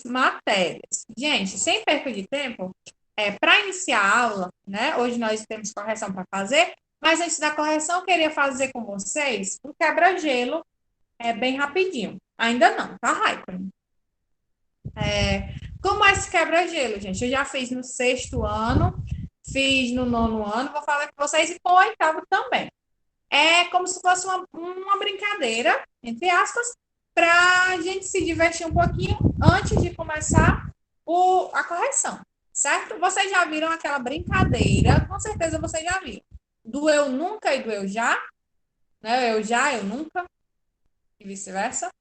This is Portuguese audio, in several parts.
matérias. Gente, sem perda de tempo, para iniciar a aula, né? Hoje nós temos correção para fazer, mas antes da correção, eu queria fazer com vocês o quebra-gelo bem rapidinho. Ainda não, tá, Raikkonen? Como é esse quebra-gelo, gente? Eu já fiz no sexto ano, fiz no nono ano, vou falar com vocês e com o oitavo também. É como se fosse uma brincadeira, entre aspas, para a gente se divertir um pouquinho antes de começar a correção, certo? Vocês já viram aquela brincadeira? Com certeza vocês já viram. Do eu nunca e do eu já, né? Eu já, eu nunca, e vice-versa.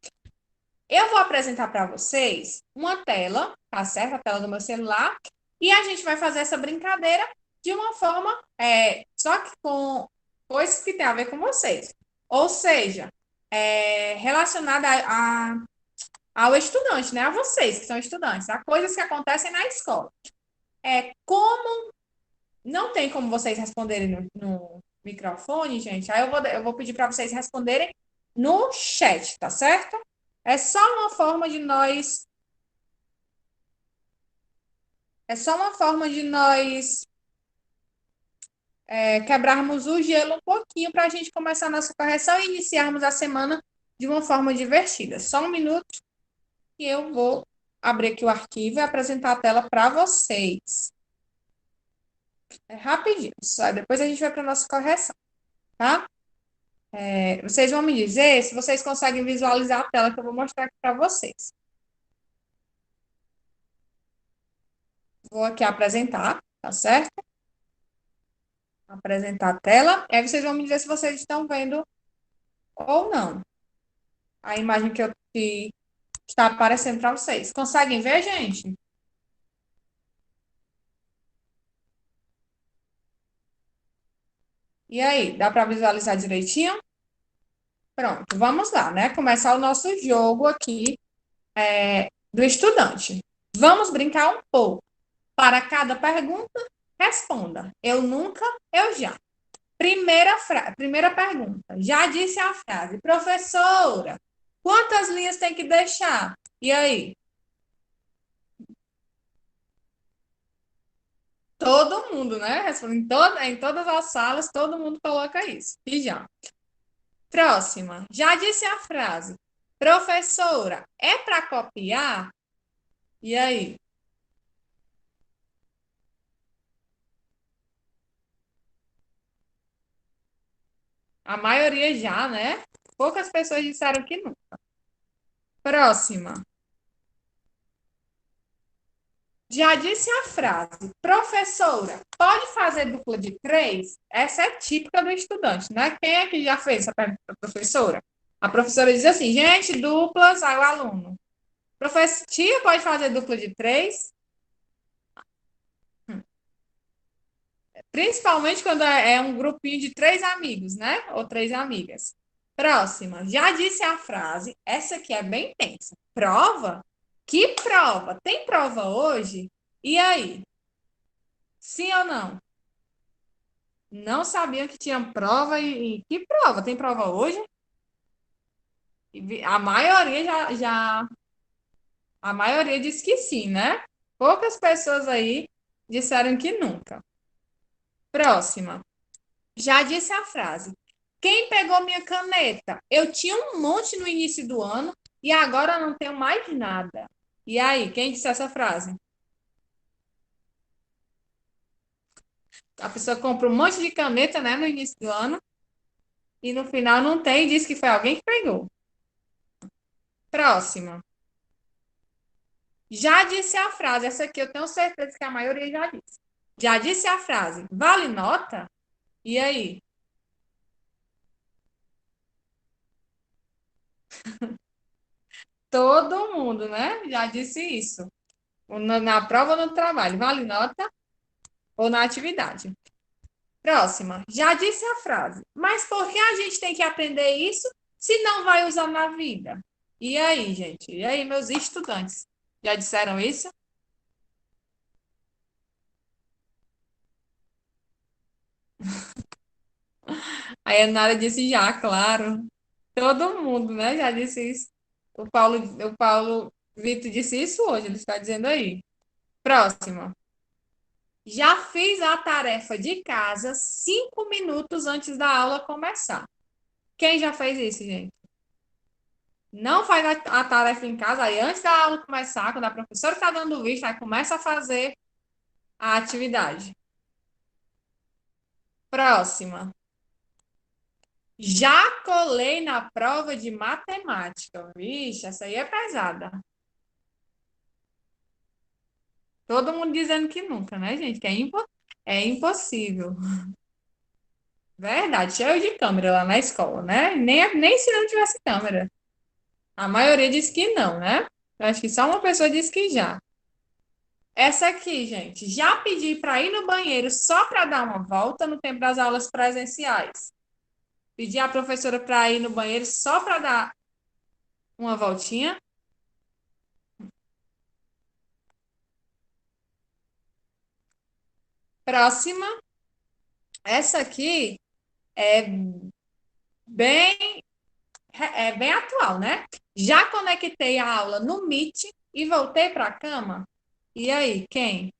Eu vou apresentar para vocês uma tela, tá certo? A tela do meu celular, e a gente vai fazer essa brincadeira de uma forma, só que com coisas que tem a ver com vocês. Ou seja, relacionada ao estudante, né? A vocês que são estudantes, a coisas que acontecem na escola. Como não tem como vocês responderem no microfone, gente, aí eu vou pedir para vocês responderem no chat, tá certo? É só uma forma de nós. É só uma forma de nós quebrarmos o gelo um pouquinho para a gente começar a nossa correção e iniciarmos a semana de uma forma divertida. Só um minuto e eu vou abrir aqui o arquivo e apresentar a tela para vocês. É rapidinho, só depois a gente vai para a nossa correção, tá? Vocês vão me dizer se vocês conseguem visualizar a tela que eu vou mostrar aqui para vocês. Vou aqui apresentar, tá certo? Apresentar a tela. E aí vocês vão me dizer se vocês estão vendo ou não. A imagem que está aparecendo para vocês. Conseguem ver, gente? E aí, dá para visualizar direitinho? Pronto, vamos lá, né? Começar o nosso jogo aqui do estudante. Vamos brincar um pouco. Para cada pergunta, responda. Eu nunca, eu já. Primeira pergunta. Já disse a frase, professora, quantas linhas tem que deixar? E aí? Todo mundo, né? Responde em todas as salas, todo mundo coloca isso. E já. Próxima. Já disse a frase, professora, é para copiar? E aí? A maioria já, né? Poucas pessoas disseram que não. Próxima. Já disse a frase, professora, pode fazer dupla de três? Essa é típica do estudante, né? Quem é que já fez essa pergunta para a professora? A professora diz assim, gente, duplas, aí o aluno. Professor, tia, pode fazer dupla de três? Principalmente quando é um grupinho de três amigos, né? Ou três amigas. Próxima. Já disse a frase, essa aqui é bem tensa. Prova? Que prova? Tem prova hoje? E aí? Sim ou não? Não sabiam que tinha prova e que prova? Tem prova hoje? A maioria a maioria disse que sim, né? Poucas pessoas aí disseram que nunca. Próxima. Já disse a frase. Quem pegou minha caneta? Eu tinha um monte no início do ano e agora não tenho mais nada. E aí, quem disse essa frase? A pessoa compra um monte de caneta, né, no início do ano e no final não tem e diz que foi alguém que pegou. Próxima. Já disse a frase, essa aqui eu tenho certeza que a maioria já disse. Já disse a frase, vale nota? E aí? Todo mundo, né? Já disse isso. Na prova ou no trabalho, vale nota ou na atividade. Próxima. Já disse a frase, mas por que a gente tem que aprender isso se não vai usar na vida? E aí, gente? E aí, meus estudantes? Já disseram isso? Aí a Nara disse já, claro. Todo mundo, né? Já disse isso. O Paulo Vitor disse isso hoje, ele está dizendo aí. Próxima. Já fiz a tarefa de casa 5 minutos antes da aula começar. Quem já fez isso, gente? Não faz a tarefa em casa, aí antes da aula começar, quando a professora está dando vista, aí começa a fazer a atividade. Próxima. Já colei na prova de matemática. Vixe, essa aí é pesada. Todo mundo dizendo que nunca, né, gente? Que é impossível. Verdade, cheio de câmera lá na escola, né? Nem se não tivesse câmera. A maioria diz que não, né? Eu acho que só uma pessoa disse que já. Essa aqui, gente, já pedi para ir no banheiro só para dar uma volta no tempo das aulas presenciais. Pedi à professora para ir no banheiro só para dar uma voltinha. Próxima. Essa aqui é bem, é bem atual, né? Já conectei a aula no Meet e voltei para a cama. E aí, quem?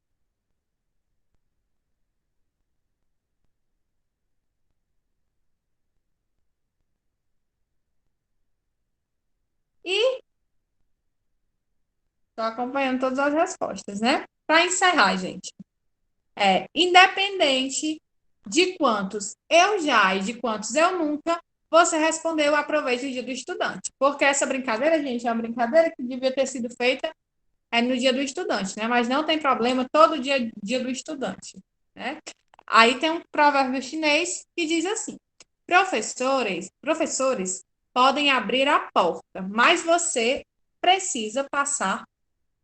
E estou acompanhando todas as respostas, né? Para encerrar, gente. Independente de quantos eu já e de quantos eu nunca, você respondeu aproveite o dia do estudante. Porque essa brincadeira, gente, é uma brincadeira que devia ter sido feita no dia do estudante, né? Mas não tem problema, todo dia é dia do estudante, né? Aí tem um provérbio chinês que diz assim: professores podem abrir a porta, mas você precisa passar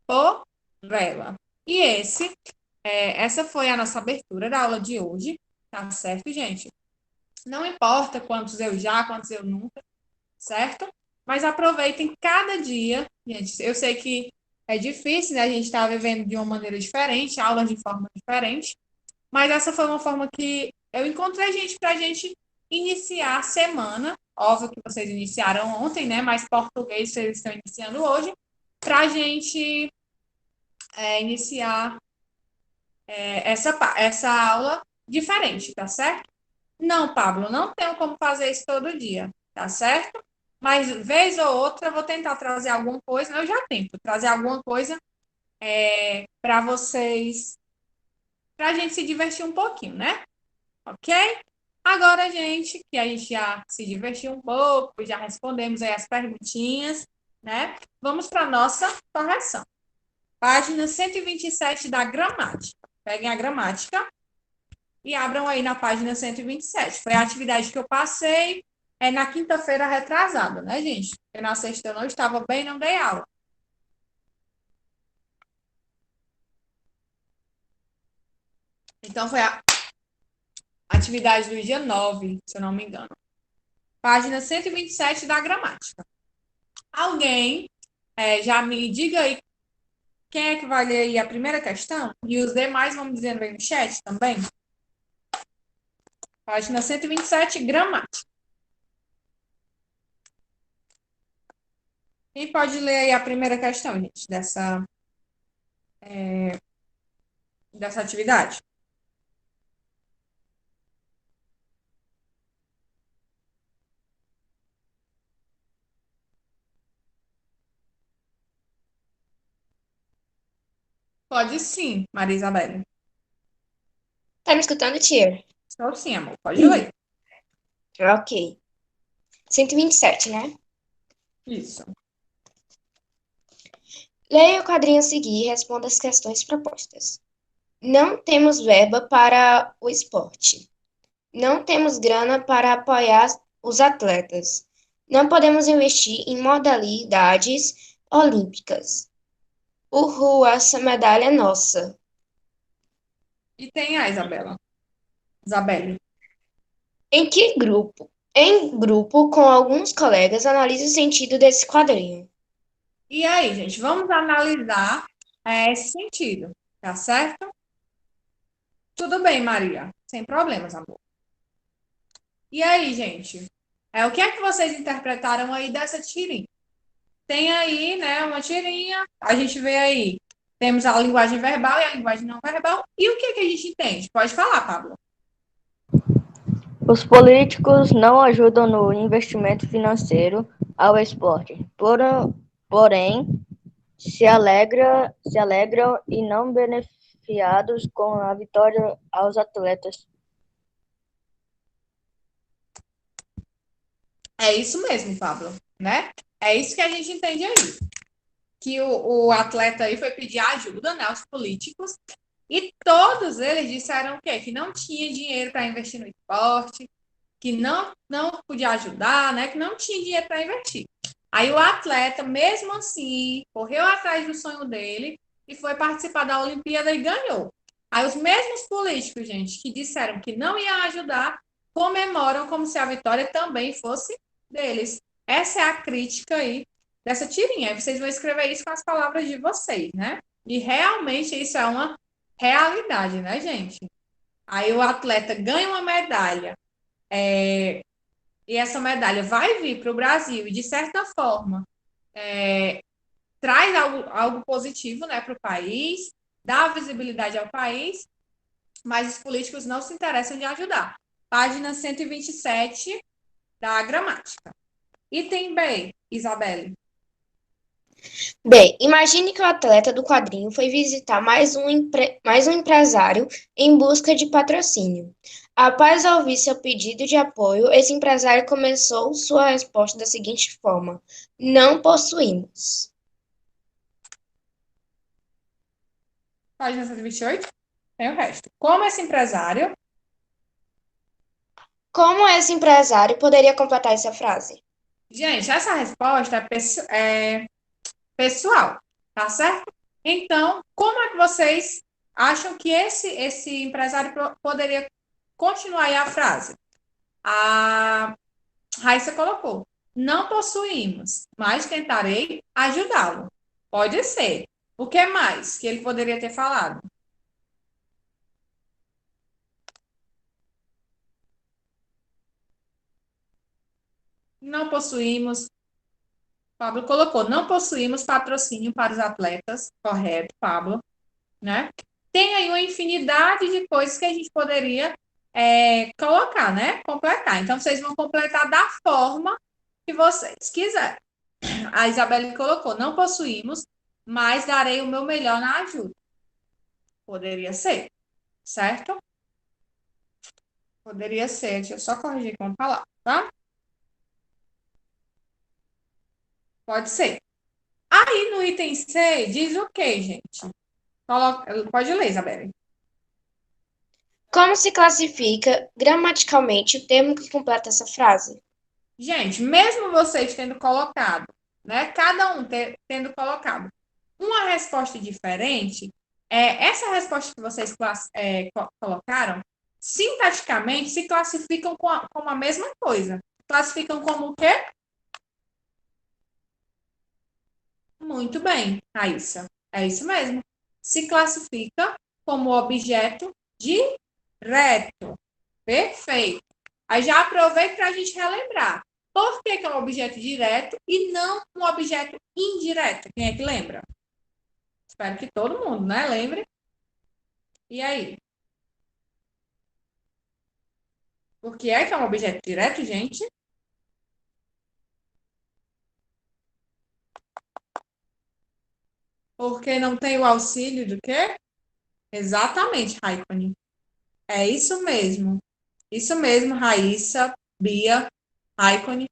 por ela. E essa foi a nossa abertura da aula de hoje, tá certo, gente? Não importa quantos eu já, quantos eu nunca, certo? Mas aproveitem cada dia, gente. Eu sei que é difícil, né? A gente está vivendo de uma maneira diferente, aulas de forma diferente, mas essa foi uma forma que eu encontrei, gente, para a gente iniciar a semana. Óbvio que vocês iniciaram ontem, né? Mas português vocês estão iniciando hoje, para a gente iniciar essa aula diferente, tá certo? Não, Pablo, não tenho como fazer isso todo dia, tá certo? Mas vez ou outra eu vou tentar trazer alguma coisa, eu já tento trazer alguma coisa para vocês, para a gente se divertir um pouquinho, né? Ok? Agora, gente, que a gente já se divertiu um pouco, já respondemos aí as perguntinhas, né? Vamos para a nossa correção. Página 127 da gramática. Peguem a gramática e abram aí na página 127. Foi a atividade que eu passei na quinta-feira retrasada, né, gente? Porque na sexta eu não estava bem, não dei aula. Então, foi a atividade do dia 9, se eu não me engano. Página 127 da gramática. Alguém já me diga aí quem é que vai ler aí a primeira questão? E os demais vão dizendo aí no chat também. Página 127, gramática. Quem pode ler aí a primeira questão, gente, dessa atividade? Pode sim, Maria Isabel. Tá me escutando, tia? Estou sim, amor. Pode ler. Ok. 127, né? Isso. Leia o quadrinho a seguir e responda as questões propostas. Não temos verba para o esporte. Não temos grana para apoiar os atletas. Não podemos investir em modalidades olímpicas. Uhul, essa medalha é nossa. E tem a Isabela. Isabelle. Em que grupo? Em grupo, com alguns colegas, analise o sentido desse quadrinho. E aí, gente, vamos analisar esse sentido, tá certo? Tudo bem, Maria. Sem problemas, amor. E aí, gente? O que é que vocês interpretaram aí dessa tirinha? tem aí, né, uma tirinha. A gente vê aí, temos a linguagem verbal e a linguagem não verbal. E o que que a gente entende? Pode falar, Pablo. Os políticos não ajudam no investimento financeiro ao esporte, porém se alegram e não beneficiados com a vitória aos atletas. É isso mesmo, Pablo, né? É isso que a gente entende aí. Que o atleta aí foi pedir ajuda, né, aos políticos, e todos eles disseram o quê? Que não tinha dinheiro para investir no esporte, que não podia ajudar, né? Que não tinha dinheiro para investir. Aí o atleta, mesmo assim, correu atrás do sonho dele e foi participar da Olimpíada e ganhou. Aí os mesmos políticos, gente, que disseram que não iam ajudar, comemoram como se a vitória também fosse deles. Essa é a crítica aí dessa tirinha. Aí vocês vão escrever isso com as palavras de vocês, né? E realmente isso é uma realidade, né, gente? Aí o atleta ganha uma medalha, e essa medalha vai vir para o Brasil e, de certa forma, traz algo positivo, né, para o país, dá visibilidade ao país, mas os políticos não se interessam de ajudar. Página 127 da gramática. Item B, Isabelle. B. Imagine que o atleta do quadrinho foi visitar mais um empresário em busca de patrocínio. Após ouvir seu pedido de apoio, esse empresário começou sua resposta da seguinte forma: Não possuímos. Página 128, tem o resto. Como esse empresário. Como esse empresário poderia completar essa frase? Gente, essa resposta é pessoal, tá certo? Então, como é que vocês acham que esse empresário poderia continuar aí a frase? A Raíssa colocou: não possuímos, mas tentarei ajudá-lo. Pode ser. O que mais que ele poderia ter falado? Não possuímos. Pablo colocou: não possuímos patrocínio para os atletas. Correto, Pablo, né? Tem aí uma infinidade de coisas que a gente poderia colocar, né? Completar. Então, vocês vão completar da forma que vocês quiserem. A Isabelle colocou: não possuímos, mas darei o meu melhor na ajuda. Poderia ser, certo? Poderia ser. Deixa eu só corrigir com a palavra, tá? Pode ser. Aí no item C diz o quê, gente? Pode ler, Isabelle. Como se classifica gramaticalmente o termo que completa essa frase? Gente, mesmo vocês tendo colocado, né? Cada um tendo colocado uma resposta diferente, essa resposta que vocês colocaram, sintaticamente, se classificam como a mesma coisa. Classificam como o quê? Muito bem, Raíssa. É isso mesmo. Se classifica como objeto direto. Perfeito. Aí já aproveito para a gente relembrar. Por que é um objeto direto e não um objeto indireto? Quem é que lembra? Espero que todo mundo, né? Lembre. E aí? Por que é um objeto direto, gente? Porque não tem o auxílio do quê? Exatamente, Raikkonen. É isso mesmo. Isso mesmo, Raíssa, Bia, Raikkonen.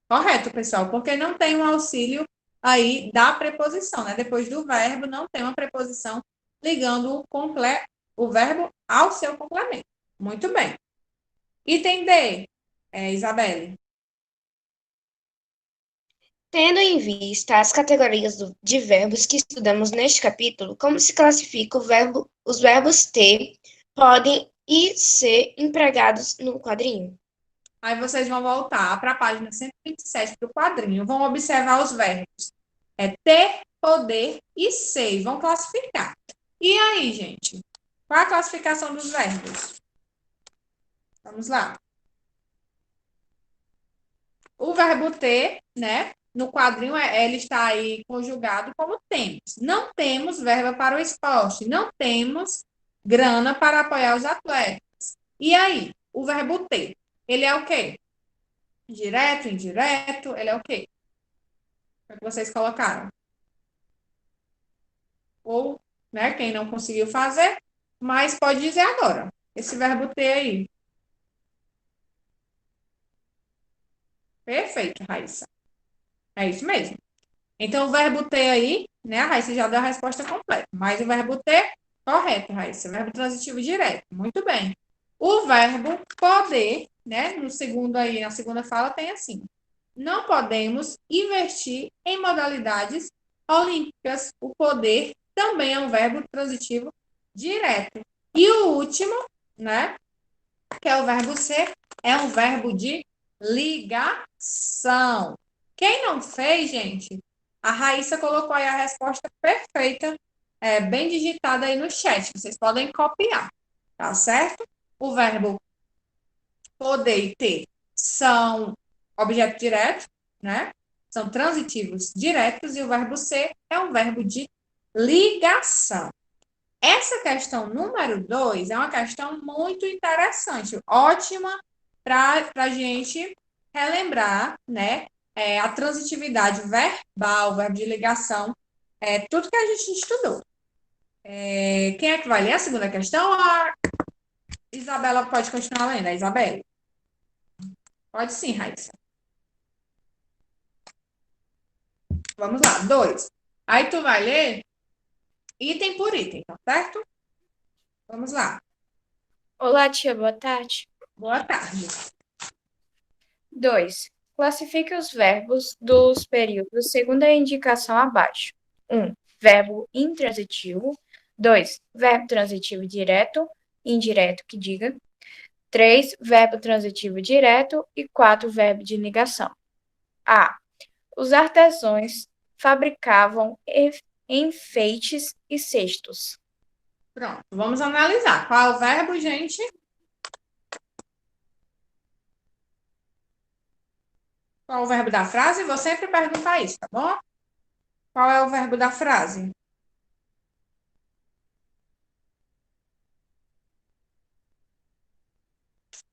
Correto, pessoal, porque não tem um auxílio aí da preposição, né? Depois do verbo, não tem uma preposição ligando o verbo ao seu complemento. Muito bem. Item D, Isabelle. Tendo em vista as categorias de verbos que estudamos neste capítulo, como se classifica os verbos ter, podem e ser empregados no quadrinho? Aí vocês vão voltar para a página 127 do quadrinho, vão observar os verbos ter, poder e ser, vão classificar. E aí, gente? Qual a classificação dos verbos? Vamos lá. O verbo ter, né? no quadrinho, ele está aí conjugado como temos. Não temos verba para o esporte, não temos grana para apoiar os atletas. E aí, o verbo ter, ele é o quê? Direto, indireto, ele é o quê? O que vocês colocaram? Ou, né, quem não conseguiu fazer, mas pode dizer agora. Esse verbo ter aí. Perfeito, Raíssa. É isso mesmo. Então, o verbo ter aí, né, a Raíssa já deu a resposta completa. Mas o verbo ter, correto, Raíssa. Verbo transitivo direto. Muito bem. O verbo poder, né, no segundo aí, na segunda fala, tem assim. Não podemos investir em modalidades olímpicas. O poder também é um verbo transitivo direto. E o último, né, que é o verbo ser, é um verbo de ligação. Quem não fez, gente, a Raíssa colocou aí a resposta perfeita, bem digitada aí no chat. Vocês podem copiar, tá certo? O verbo poder e ter são objeto direto, né? São transitivos diretos, e o verbo ser é um verbo de ligação. Essa questão número 2 é uma questão muito interessante, ótima para a gente relembrar, né? A transitividade verbal, verbo de ligação, tudo que a gente estudou. Quem é que vai ler a segunda questão? A Isabela pode continuar lendo, a Isabela. Pode sim, Raíssa. Vamos lá, 2. Aí tu vai ler item por item, tá certo? Vamos lá. Olá, tia, boa tarde. Boa tarde. 2. Classifique os verbos dos períodos segundo a indicação abaixo. 1. Verbo intransitivo. 2. Verbo transitivo direto, indireto, que diga. 3. Verbo transitivo direto. E 4. Verbo de ligação. A. Os artesãos fabricavam enfeites e cestos. Pronto, vamos analisar. Qual é o verbo, gente? Qual é o verbo da frase? Vou sempre perguntar isso, tá bom? Qual é o verbo da frase?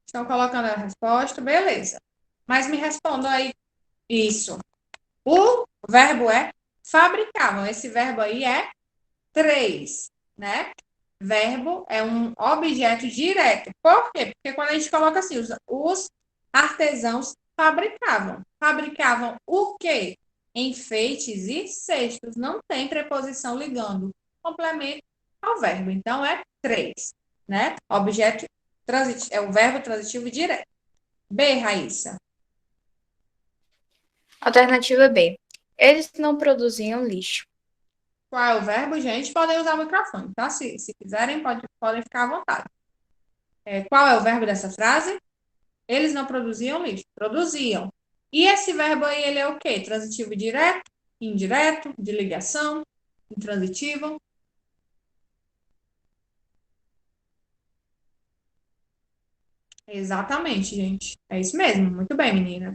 Estão colocando a resposta? Beleza. Mas me respondam aí isso. O verbo é fabricavam. Esse verbo aí é 3, né? Verbo é um objeto direto. Por quê? Porque quando a gente coloca assim, os artesãos fabricavam. Fabricavam o quê? Enfeites e cestos. Não tem preposição ligando complemento ao verbo. Então, é 3, né? Objeto transitivo, é o verbo transitivo direto. B, Raíssa. Alternativa B. Eles não produziam lixo. Qual é o verbo, gente? Podem usar o microfone, tá? Se quiserem, podem ficar à vontade. Qual é o verbo dessa frase? Eles não produziam lixo. Produziam. E esse verbo aí, ele é o quê? Transitivo direto, indireto, de ligação, intransitivo. Exatamente, gente. É isso mesmo. Muito bem, menina.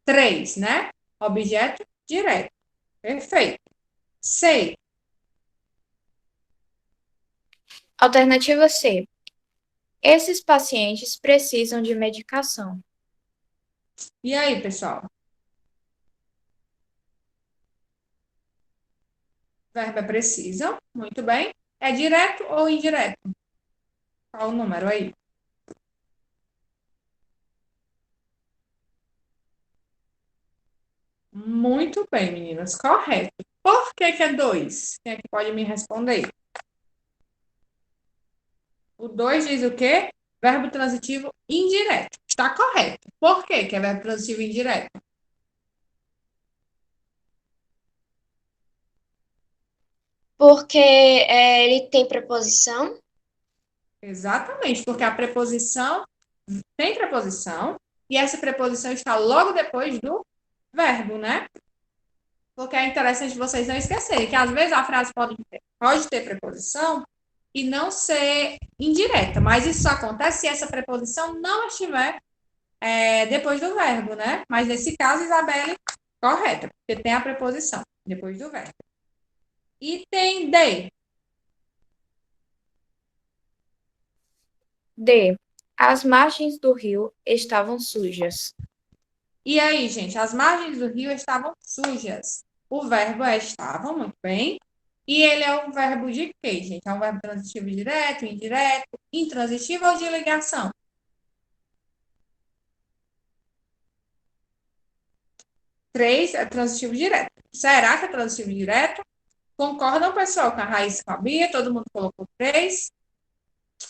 3, né? Objeto direto. Perfeito. C. Alternativa C. Esses pacientes precisam de medicação. E aí, pessoal? Verbo é precisam. Muito bem. É direto ou indireto? Qual o número aí? Muito bem, meninas. Correto. Por que é 2? Quem é que pode me responder? O 2 diz o quê? Verbo transitivo indireto. Está correto. Por que é verbo transitivo indireto? Porque ele tem preposição. Exatamente, porque a preposição tem preposição e essa preposição está logo depois do verbo, né? Porque é interessante vocês não esquecerem que às vezes a frase pode ter preposição e não ser indireta, mas isso só acontece se essa preposição não estiver depois do verbo, né? Mas nesse caso, Isabelle Correta, porque tem a preposição depois do verbo. Item D. D. As margens do rio estavam sujas. E aí, gente, as margens do rio estavam sujas. O verbo é estavam, muito bem. E ele é um verbo de quê, gente? É um verbo transitivo direto, indireto, intransitivo ou de ligação? Três é transitivo direto. Será que é transitivo direto? Concordam, pessoal, com a Raíssa e com a Bia? Todo mundo colocou 3.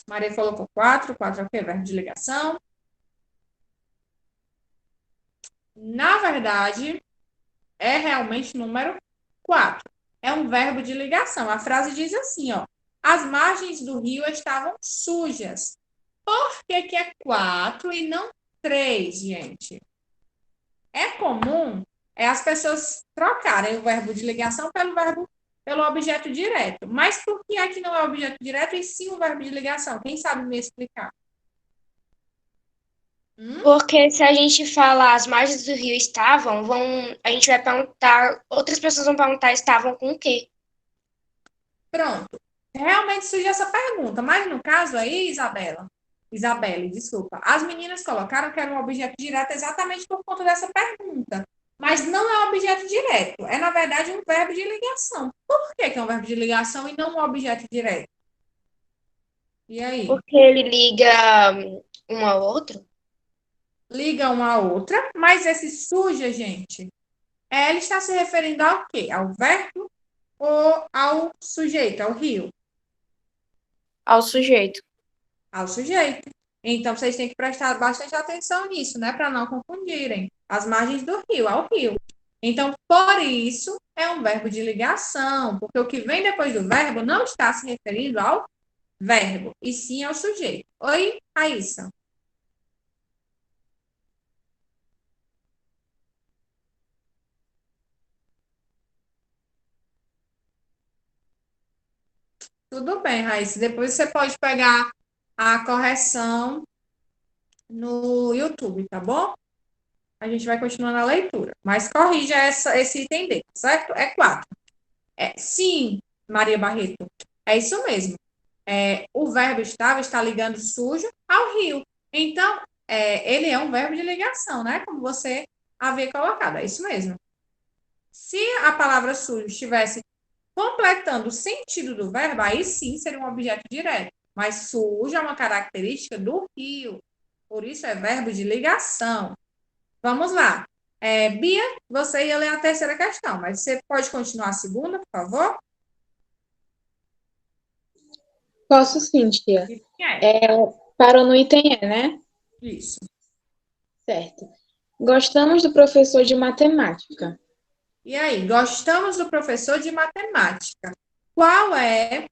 Maria colocou 4. 4 é o quê? Verbo de ligação. Na verdade, é realmente número 4. É um verbo de ligação. A frase diz assim, ó. As margens do rio estavam sujas. Por que é 4 e não 3, gente? É comum as pessoas trocarem o verbo de ligação pelo objeto direto. Mas por que aqui não é objeto direto e sim o verbo de ligação? Quem sabe me explicar? Porque se a gente falar as margens do rio estavam, a gente vai perguntar, outras pessoas vão perguntar estavam com o quê? Pronto. Realmente surge essa pergunta, mas no caso aí, Isabelle, desculpa, as meninas colocaram que era um objeto direto exatamente por conta dessa pergunta. Mas não é um objeto direto, é na verdade um verbo de ligação. Por que é um verbo de ligação e não um objeto direto? E aí? Porque ele liga um ao outro? Liga uma a outra, mas esse suja, gente, ele está se referindo ao quê? Ao verbo ou ao sujeito, ao rio? Ao sujeito. Ao sujeito. Então, vocês têm que prestar bastante atenção nisso, né? Para não confundirem. As margens do rio, ao rio. Então, por isso, é um verbo de ligação, porque o que vem depois do verbo não está se referindo ao verbo, e sim ao sujeito. Oi, Raíssa. Tudo bem, Raíssa. Depois você pode pegar a correção no YouTube, tá bom? A gente vai continuar na leitura. Mas corrija esse item D, certo? É 4. Sim, Maria Barreto. É isso mesmo. O verbo estava está ligando sujo ao rio. Então, ele é um verbo de ligação, né? Como você havia colocado. É isso mesmo. Se a palavra sujo estivesse completando o sentido do verbo, aí sim seria um objeto direto. Mas sujo é uma característica do rio. Por isso é verbo de ligação. Vamos lá. Bia, você ia ler a terceira questão, mas você pode continuar a segunda, por favor? Posso sim, tia. É. Parou no item E, né? Isso. Certo. Gostamos do professor de matemática. E aí, gostamos do professor de matemática. Qual é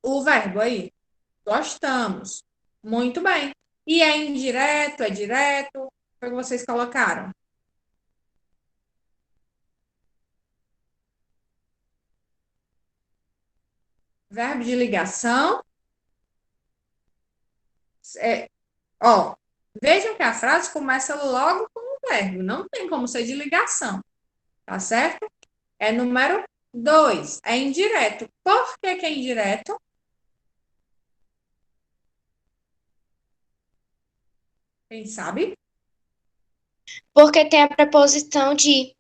o verbo aí? Gostamos. Muito bem. E é indireto, é direto? Foi o que vocês colocaram? Verbo de ligação. Vejam que a frase começa logo com o verbo. Não tem como ser de ligação. Tá certo? É número 2. É indireto. Por que é indireto? Quem sabe? Porque tem a preposição de.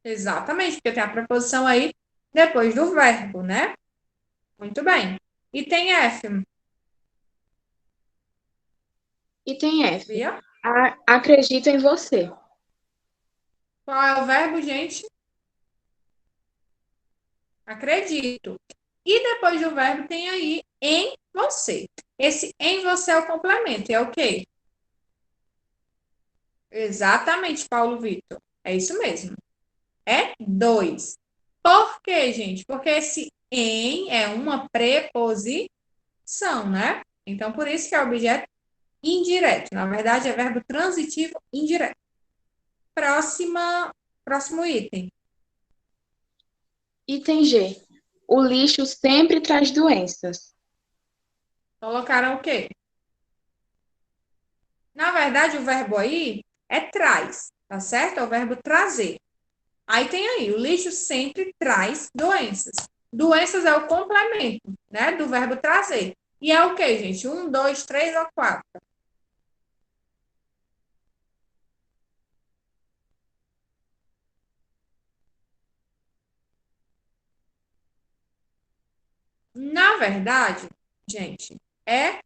Exatamente, porque tem a preposição aí depois do verbo, né? Muito bem. E tem F. Item F. Bia? Acredito em você. Qual é o verbo, gente? Acredito. E depois do verbo tem aí em você. Esse em você é o complemento. É o quê? Exatamente, Paulo Vitor. É isso mesmo. É 2. Por quê, gente? Porque esse em é uma preposição, né? Então, por isso que é objeto indireto. Na verdade, é verbo transitivo indireto. Próximo item. Item G. O lixo sempre traz doenças. Colocaram o quê? Na verdade, o verbo aí é traz. tá certo? É o verbo trazer. Aí tem aí, o lixo sempre traz doenças. Doenças é o complemento, né, do verbo trazer. E é o quê, gente? 1, 2, 3 ou 4? Na verdade, gente, é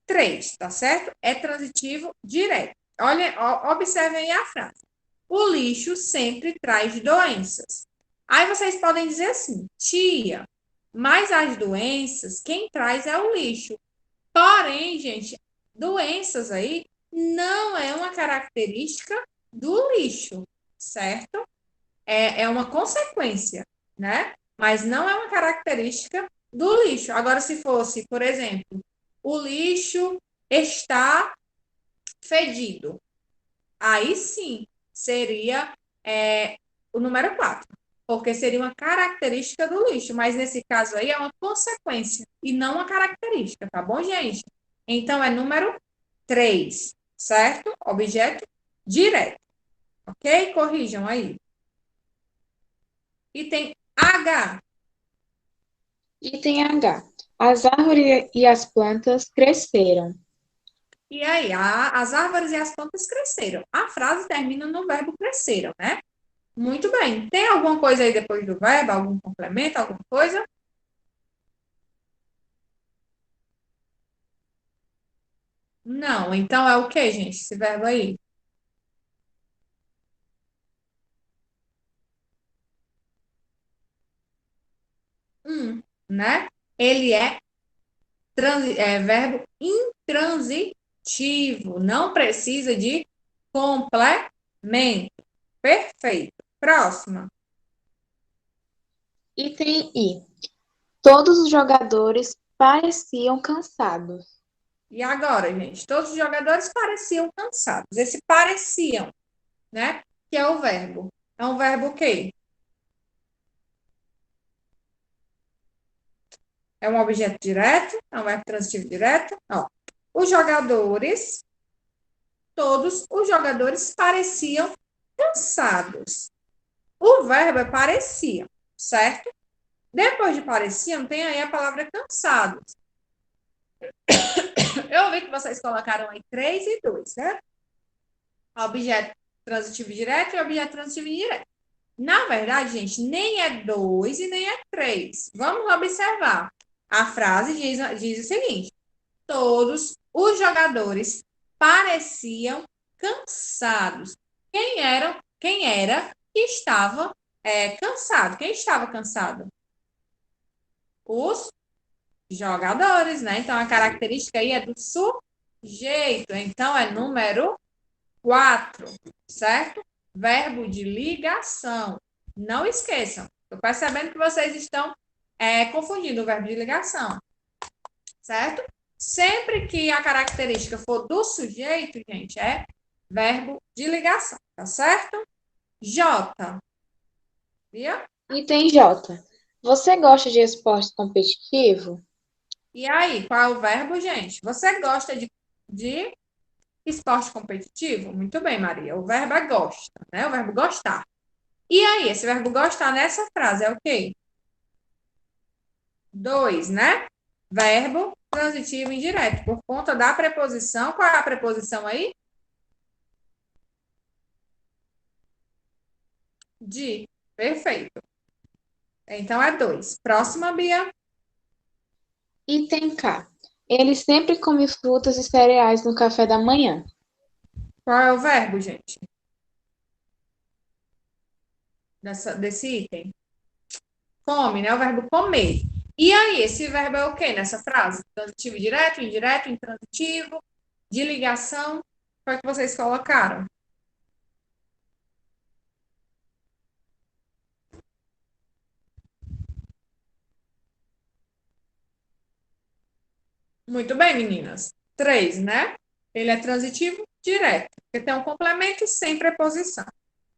3, tá certo? É transitivo direto. Olha, observem aí a frase. O lixo sempre traz doenças. Aí vocês podem dizer assim, tia, mas as doenças, quem traz é o lixo. Porém, gente, doenças aí não é uma característica do lixo, certo? É uma consequência, né? Mas não é uma característica do lixo. Agora, se fosse, por exemplo, o lixo está fedido, aí sim seria o número 4, porque seria uma característica do lixo, mas nesse caso aí é uma consequência e não uma característica, tá bom, gente? Então é número 3, certo? Objeto direto, ok? Corrijam aí. E tem H. Item H. As árvores e as plantas cresceram. E aí, as árvores e as plantas cresceram. A frase termina no verbo cresceram, né? Muito bem. Tem alguma coisa aí depois do verbo? Algum complemento? Alguma coisa? Não. Então é o que, gente? Esse verbo aí? Né? Ele é verbo intransitivo. Não precisa de complemento. Perfeito. Próxima. Item I. Todos os jogadores pareciam cansados. E agora, gente? Todos os jogadores pareciam cansados. Esse pareciam, né? Que é o verbo. É um verbo o quê? É um objeto direto? É um verbo transitivo direto? Ó. Os jogadores, todos os jogadores pareciam cansados. O verbo é pareciam, certo? Depois de pareciam, tem aí a palavra cansados. Eu vi que vocês colocaram aí 3 e 2, né? Objeto transitivo direto e objeto transitivo indireto. Na verdade, gente, nem é 2 e nem é 3. Vamos observar. A frase diz o seguinte: todos os jogadores pareciam cansados. Quem era que estava cansado? Quem estava cansado? Os jogadores, né? Então, a característica aí é do sujeito. Então, é número 4, certo? Verbo de ligação. Não esqueçam. Estou percebendo que vocês estão confundindo o verbo de ligação, certo? Sempre que a característica for do sujeito, gente, é verbo de ligação, tá certo? J. Via? Item J. Você gosta de esporte competitivo? E aí, qual é o verbo, gente? Você gosta de esporte competitivo? Muito bem, Maria. O verbo é gosta, né? O verbo gostar. E aí, esse verbo gostar nessa frase é o quê? 2, né? Verbo transitivo indireto, por conta da preposição. Qual é a preposição aí? De. Perfeito. Então é 2. Próxima, Bia. Item K. Ele sempre come frutas e cereais no café da manhã. Qual é o verbo, gente? Desse item? Come, né? O verbo comer. E aí, esse verbo é o quê nessa frase? Transitivo direto, indireto, intransitivo, de ligação. Qual é que vocês colocaram? Muito bem, meninas. 3, né? Ele é transitivo direto, porque tem um complemento sem preposição.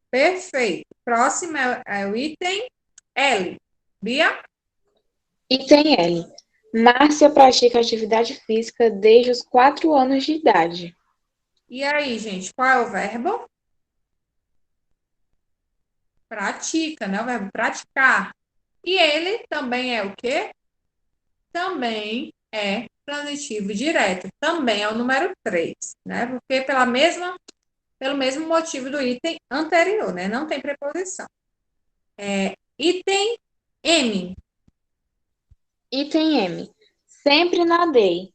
Perfeito. Próximo é o item L. Bia? Item L. Márcia pratica atividade física desde os 4 anos de idade. E aí, gente, qual é o verbo? pratica, né? O verbo praticar. E ele também é o quê? Também é transitivo direto. Também é o número 3, né? Porque pelo mesmo motivo do item anterior, né? Não tem preposição. Item M. Item M. Sempre nadei.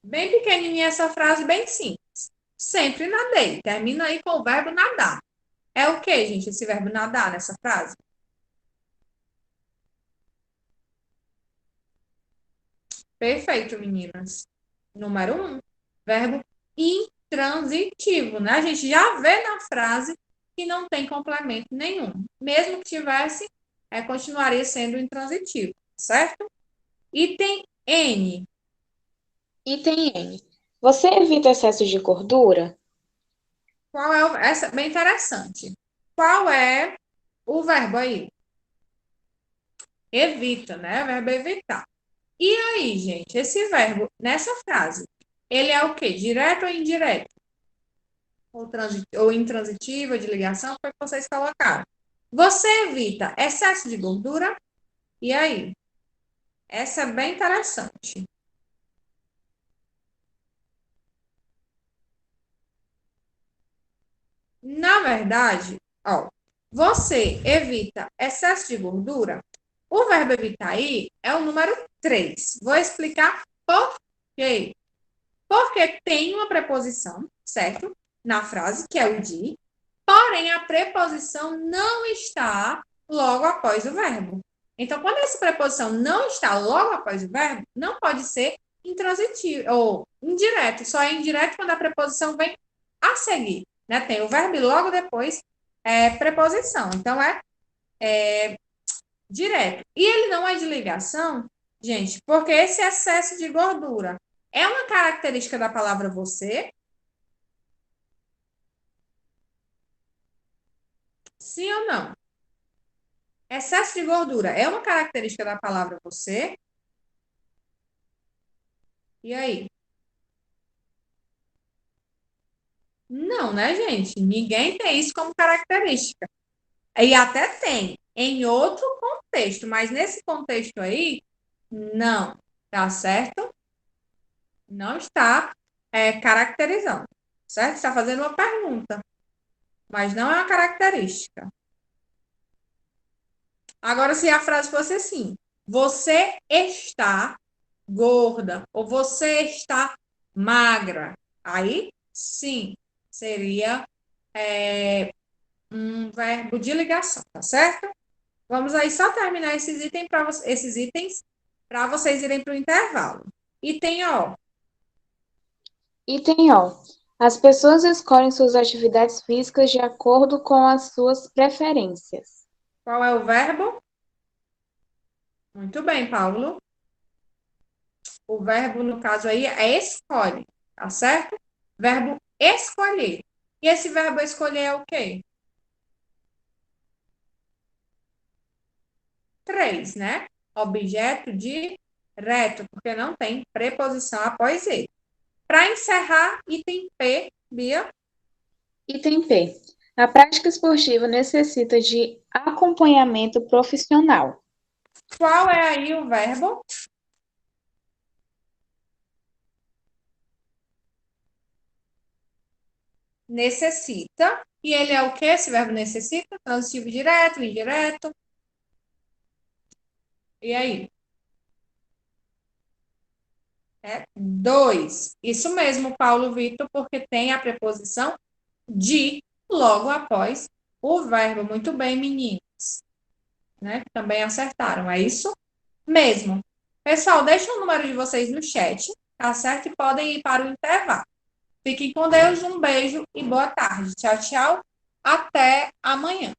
Bem pequenininha essa frase, bem simples. Sempre nadei. Termina aí com o verbo nadar. É o que, gente, esse verbo nadar nessa frase? Perfeito, meninas. Número 1, verbo intransitivo, né? A gente já vê na frase que não tem complemento nenhum. Mesmo que tivesse, continuaria sendo intransitivo, certo? Item N. Item N. Você evita excesso de gordura? Qual é essa bem interessante. Qual é o verbo aí? Evita, né? O verbo evitar. E aí, gente, esse verbo nessa frase, ele é o quê? Direto ou indireto? Ou intransitivo, de ligação, foi o que vocês colocaram. Você evita excesso de gordura? E aí? Essa é bem interessante. Na verdade, ó, você evita excesso de gordura? O verbo evitar aí é o número 3. Vou explicar por quê. Porque tem uma preposição, certo? Na frase, que é o de, porém a preposição não está logo após o verbo. Então, quando essa preposição não está logo após o verbo, não pode ser intransitivo ou indireto. Só é indireto quando a preposição vem a seguir, né? Tem o verbo e logo depois preposição. Então, é direto. E ele não é de ligação, gente, porque esse excesso de gordura é uma característica da palavra você? Sim ou não? Excesso de gordura é uma característica da palavra você? E aí? Não, né, gente? Ninguém tem isso como característica. E até tem em outro contexto, mas nesse contexto aí, não. Tá certo? Não está caracterizando. Certo? Está fazendo uma pergunta, mas não é uma característica. Agora, se a frase fosse assim, você está gorda ou você está magra, aí sim seria um verbo de ligação, tá certo? Vamos aí só terminar esses itens para vocês irem para o intervalo. Item O. Item O. As pessoas escolhem suas atividades físicas de acordo com as suas preferências. Qual é o verbo? Muito bem, Paulo. O verbo, no caso aí, é escolhe, tá certo? Verbo escolher. E esse verbo escolher é o quê? 3, né? Objeto direto, porque não tem preposição após ele. Para encerrar, item P, Bia. Item P. A prática esportiva necessita de acompanhamento profissional. Qual é aí o verbo? Necessita. E ele é o que esse verbo necessita? Transitivo direto, indireto. E aí? 2. Isso mesmo, Paulo Vitor, porque tem a preposição de logo após o verbo. Muito bem, meninos. Né? Também acertaram, é isso mesmo. Pessoal, deixa o número de vocês no chat, tá certo? E podem ir para o intervalo. Fiquem com Deus, um beijo e boa tarde. Tchau, tchau. Até amanhã.